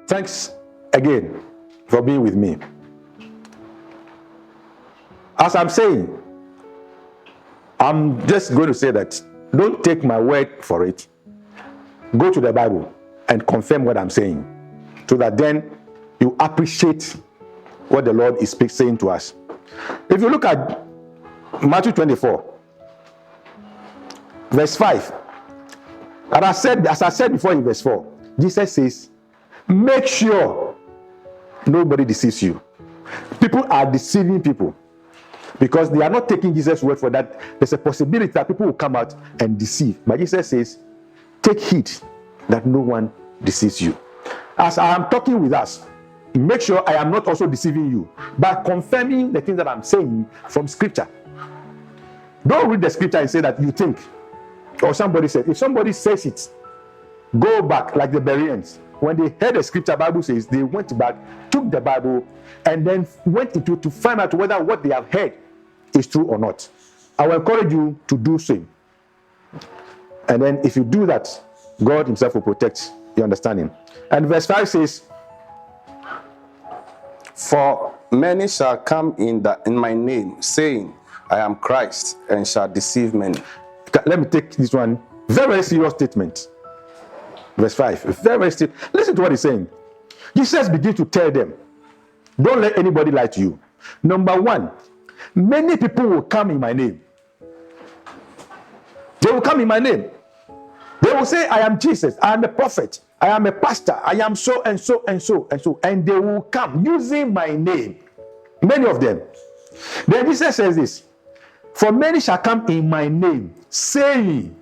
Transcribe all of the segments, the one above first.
Thanks again for being with me. As I'm saying, I'm just going to say that don't take my word for it. Go to the Bible and confirm what I'm saying, so that then you appreciate what the Lord is saying to us. If you look at Matthew 24, verse 5, and as I said before in verse 4, Jesus says, make sure nobody deceives you. People are deceiving people because they are not taking Jesus' word for that. There's a possibility that people will come out and deceive. But Jesus says, take heed that no one deceives you. As I am talking with us, make sure I am not also deceiving you by confirming the things that I'm saying from Scripture. Don't read the Scripture and say that you think, or somebody said. If somebody says it, go back like the Bereans. When they heard the Scripture, Bible says they went back, took the Bible, and then went into to find out whether what they have heard is true or not. I will encourage you to do so. And then if you do that, God himself will protect your understanding. And verse 5 says, for many shall come in my name, saying, I am Christ, and shall deceive many. Let me take this one. Very, very serious statement. Verse 5. Very, very serious. Listen to what he's saying. Jesus begins to tell them, don't let anybody lie to you. Number one, many people will come in my name. They will come in my name. They will say, I am Jesus, I am a prophet, I am a pastor, I am so and so and so and so. And they will come using my name. Many of them. Then Jesus says this, for many shall come in my name, saying,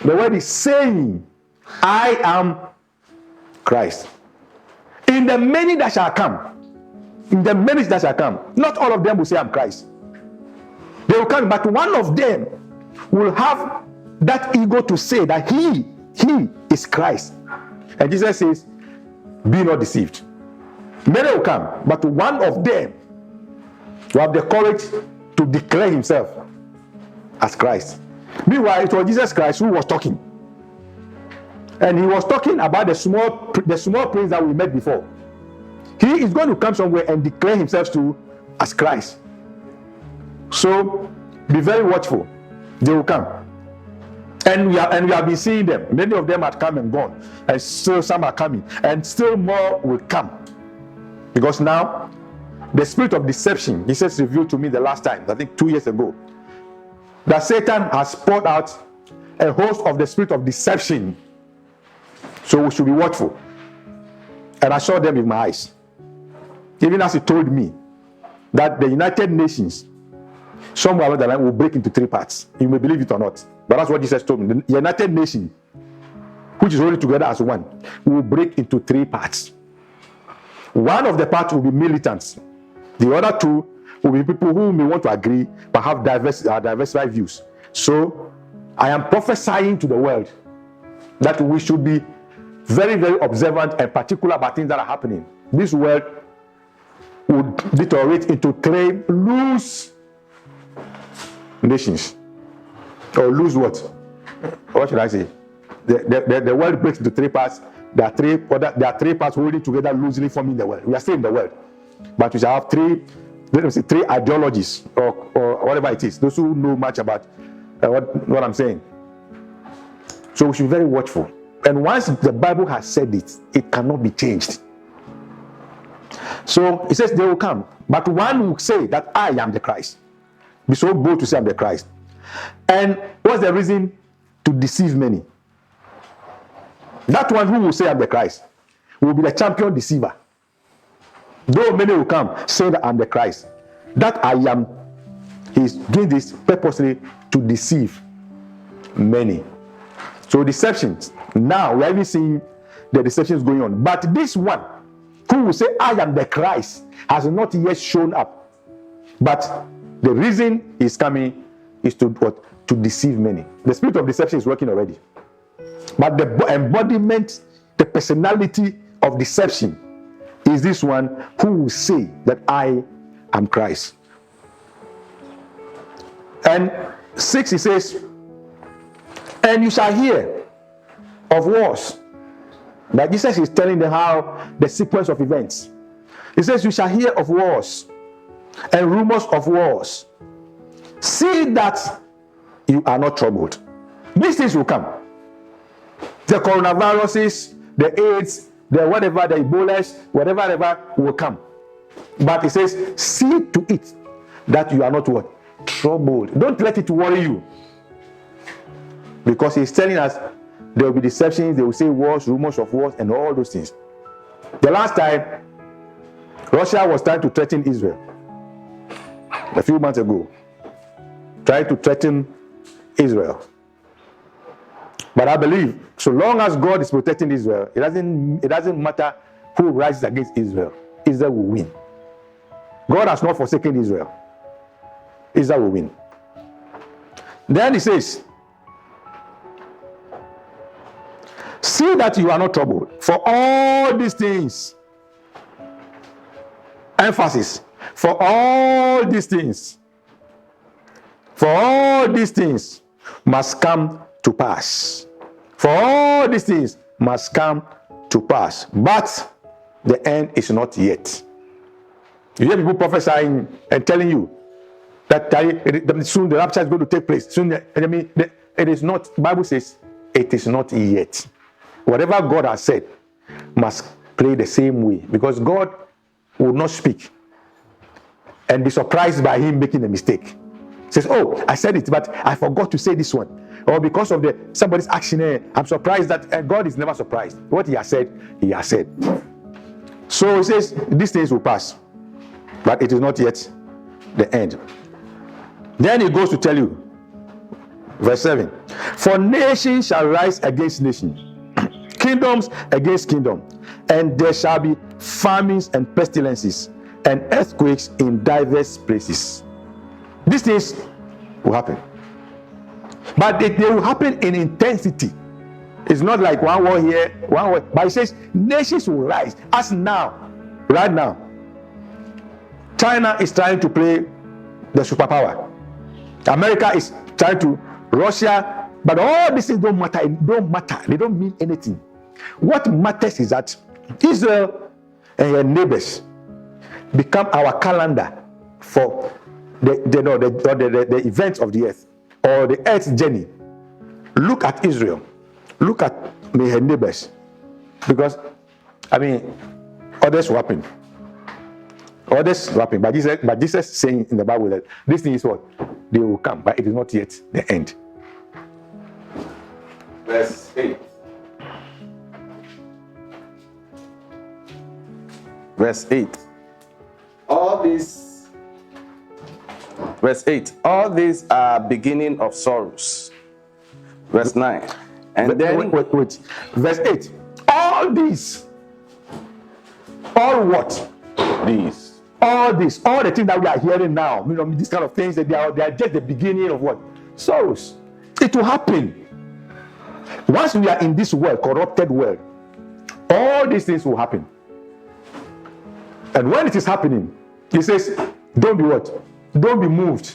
the word is saying, I am Christ. In the many that shall come, not all of them will say I'm Christ. They will come, but one of them will have that ego to say that he is Christ. And Jesus says, be not deceived. Many will come, but one of them will have the courage to declare himself as Christ. Meanwhile, it was Jesus Christ who was talking. And he was talking about the small prince that we met before. He is going to come somewhere and declare himself as Christ. So be very watchful. They will come. And we have been seeing them. Many of them have come and gone. And still some are coming. And still more will come. Because now, the spirit of deception, Jesus revealed to me the last time, I think 2 years ago, that Satan has poured out a host of the spirit of deception. So we should be watchful. And I saw them with my eyes. Even as he told me that the United Nations, somewhere along the line, will break into 3 parts. You may believe it or not. But that's what Jesus told me. The United Nations, which is holding together as one, will break into 3 parts. One of the parts will be militants. The other 2 will be people who may want to agree but have diversified views. So I am prophesying to the world that we should be very, very observant and particular about things that are happening. This world would deteriorate into 3 loose nations. Or lose what? What should I say? The world breaks into 3 parts. There are 3 parts holding together loosely, forming the world. We are still in the world, but we shall have 3 ideologies or whatever it is. Those who know much about what I'm saying. So we should be very watchful. And once the Bible has said it, it cannot be changed. So it says they will come, but one will say that I am the Christ. Be so bold to say I'm the Christ. And what's the reason? To deceive many. That one who will say I'm the Christ will be the champion deceiver. Though many will come saying that I'm the Christ, that I am, he's doing this purposely to deceive many. So deceptions, now we are even seeing the deceptions going on. But this one who will say I am the Christ has not yet shown up. But the reason he's coming is to what? To deceive many. The spirit of deception is working already. But the embodiment, the personality of deception is this one who will say that I am Christ. And 6, he says, and you shall hear of wars But Jesus is telling them how the sequence of events. He says, you shall hear of wars and rumors of wars. See that you are not troubled. These things will come. The coronaviruses, the AIDS, the whatever, the Ebolas, whatever will come. But he says, see to it that you are not what? Troubled. Don't let it worry you. Because he's telling us there will be deceptions, they will say wars, rumors of wars, and all those things. The last time, Russia was trying to threaten Israel. A few months ago. Trying to threaten Israel. But I believe, so long as God is protecting Israel, it doesn't matter who rises against Israel. Israel will win. God has not forsaken Israel. Israel will win. Then he says, see that you are not troubled. For all these things, emphasis, for all these things must come to pass. For all these things must come to pass. But the end is not yet. You hear people prophesying and telling you that soon the rapture is going to take place. Soon, it is not. The Bible says it is not yet. Whatever God has said must play the same way, because God will not speak and be surprised by him making a mistake. Says, oh, I said it, but I forgot to say this one. Or because of somebody's action, I'm surprised that God is never surprised. What he has said, he has said. So he says, these things will pass, but it is not yet the end. Then he goes to tell you, verse 7, for nation shall rise against nation, kingdoms against kingdom, and there shall be famines and pestilences and earthquakes in diverse places. These things will happen. But they will happen in intensity. It's not like one war here, one war. But it says nations will rise. As now, right now, China is trying to play the superpower. America is trying to, Russia, but all these things don't matter. They don't mean anything. What matters is that Israel and her neighbors become our calendar for the events of the earth, or the earth's journey. Look at Israel. Look at her neighbors. Because, others will happen. Others will happen. But Jesus is saying in the Bible that this thing is what? They will come, but it is not yet the end. Verse 8. Verse 8. Verse 8. All these are beginning of sorrows. Verse 9. And then wait. Verse 8. All these. All what? These. All this. All the things that we are hearing now. These kind of things, that they are just the beginning of what? Sorrows. It will happen. Once we are in this world, corrupted world, all these things will happen. And when it is happening, he says, don't be what? Don't be moved.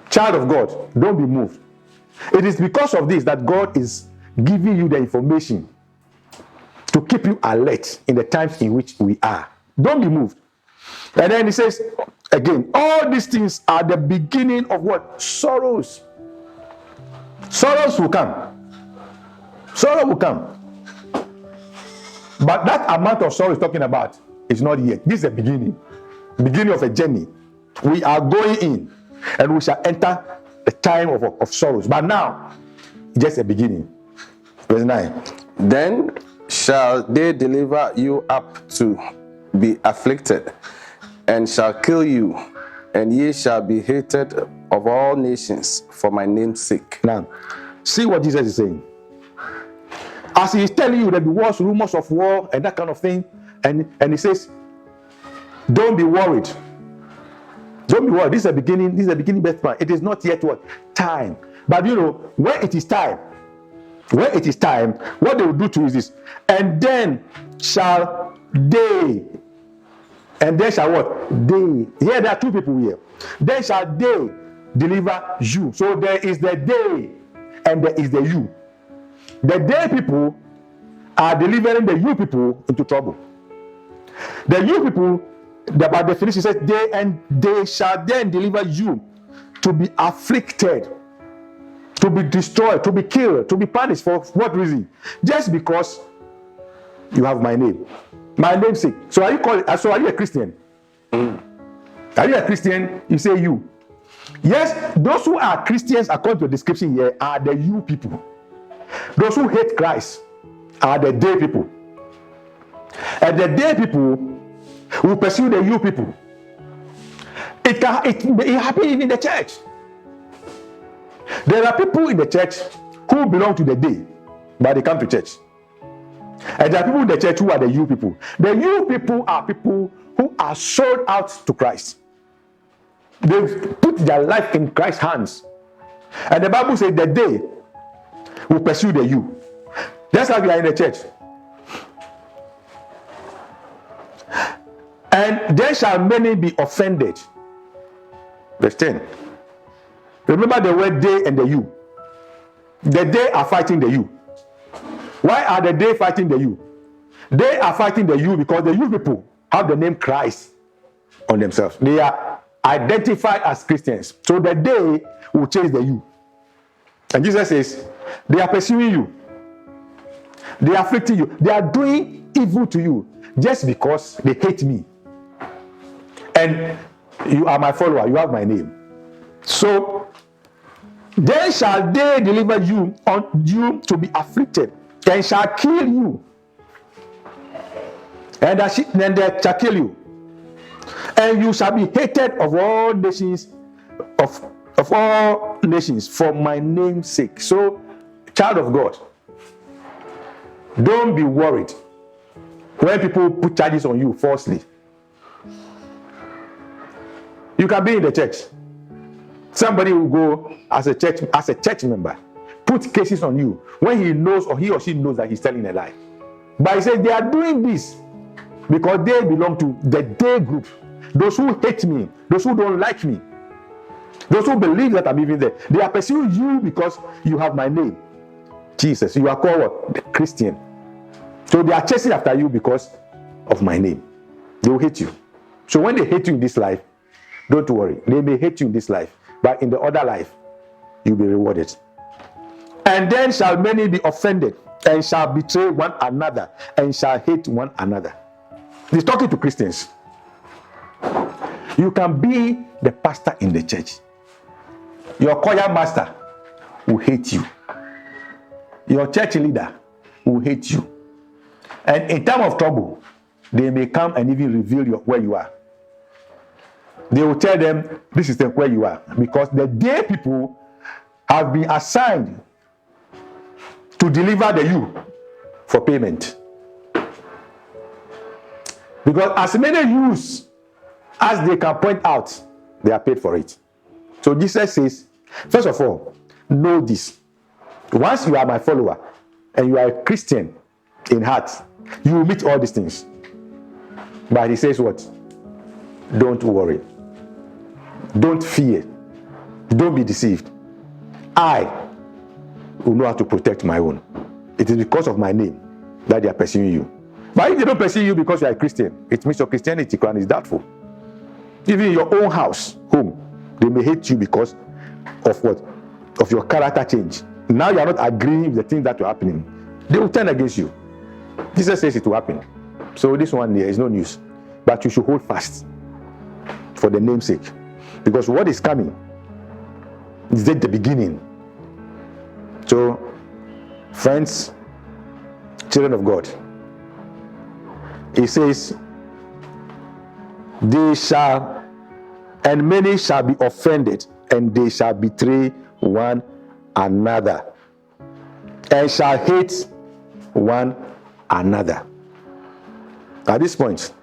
Child of God, don't be moved. It is because of this that God is giving you the information to keep you alert in the times in which we are. Don't be moved. And then he says, again, all these things are the beginning of what? Sorrows. Sorrows will come. Sorrow will come. But that amount of sorrow he's talking about is not yet. This is the beginning. Beginning of a journey. We are going in, and we shall enter the time of sorrows. But now, just a beginning. Verse 9. Then shall they deliver you up to be afflicted, and shall kill you, and ye shall be hated of all nations for my name's sake. Now, see what Jesus is saying. As he is telling you that there was rumors of war and that kind of thing, and he says, don't be worried. Don't be worried. This is the beginning birth plan. It is not yet what? Time. But when it is time, what they will do to you is this. And then shall they, and then shall what? They. Here there are two people here. Then shall they deliver you. So there is the they, and there is the you. The they people are delivering the you people into trouble. The you people, by definition, says they shall then deliver you to be afflicted, to be destroyed, to be killed, to be punished. For what reason? Just because you have my name, my namesake. So are you a Christian? Are you a Christian? You say you. Yes, those who are Christians according to the description here are the you people. Those who hate Christ are the they people. And the they people will pursue the you people. It happens in the church. There are people in the church who belong to the day, but they come to church. And there are people in the church who are the you people. The you people are people who are sold out to Christ. They've put their life in Christ's hands. And the Bible says that they will pursue the you. That's how we are in the church. And there shall many be offended. Verse 10. Remember the word they and the you. The they are fighting the you. Why are the they fighting the you? They are fighting the you because the you people have the name Christ on themselves. They are identified as Christians. So the they will chase the you. And Jesus says, they are pursuing you. They are afflicting you. They are doing evil to you just because they hate me. And you are my follower. You have my name. So then shall they deliver you on you to be afflicted, and shall kill you. And they shall kill you. And you shall be hated of all nations, of all nations, for my name's sake. So, child of God, don't be worried when people put charges on you falsely. You can be in the church. Somebody will go as a church member, put cases on you when he knows or he or she knows that he's telling a lie. But he says they are doing this because they belong to the they group. Those who hate me, those who don't like me, those who believe that I'm even there, they are pursuing you because you have my name, Jesus. You are called what? The Christian. So they are chasing after you because of my name. They will hate you. So when they hate you in this life, don't worry. They may hate you in this life, but in the other life, you'll be rewarded. And then shall many be offended, and shall betray one another, and shall hate one another. He's talking to Christians. You can be the pastor in the church. Your choir master will hate you. Your church leader will hate you. And in time of trouble, they may come and even reveal where you are. They will tell them, this is where you are. Because the day people have been assigned to deliver the you for payment. Because as many yous as they can point out, they are paid for it. So Jesus says, first of all, know this. Once you are my follower and you are a Christian in heart, you will meet all these things. But he says what? Don't worry. Don't fear. Don't be deceived. I will know how to protect my own. It is because of my name that they are pursuing you. But if they don't pursue you because you are a Christian, it means your Christianity is doubtful. Even in your own house, home, they may hate you because of what? Of your character change. Now you are not agreeing with the things that are happening. They will turn against you. Jesus says it will happen. So this one here is no news. But you should hold fast for the name's sake. Because what is coming is at the beginning. So, friends, children of God, he says, they shall, and many shall be offended, and they shall betray one another, and shall hate one another. At this point,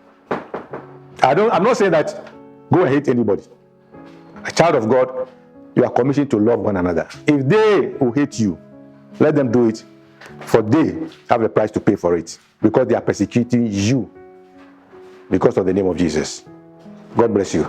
I'm not saying that go and hate anybody. A child of God, you are commissioned to love one another. If they will hate you, let them do it, for they have a price to pay for it, because they are persecuting you because of the name of Jesus. God bless you.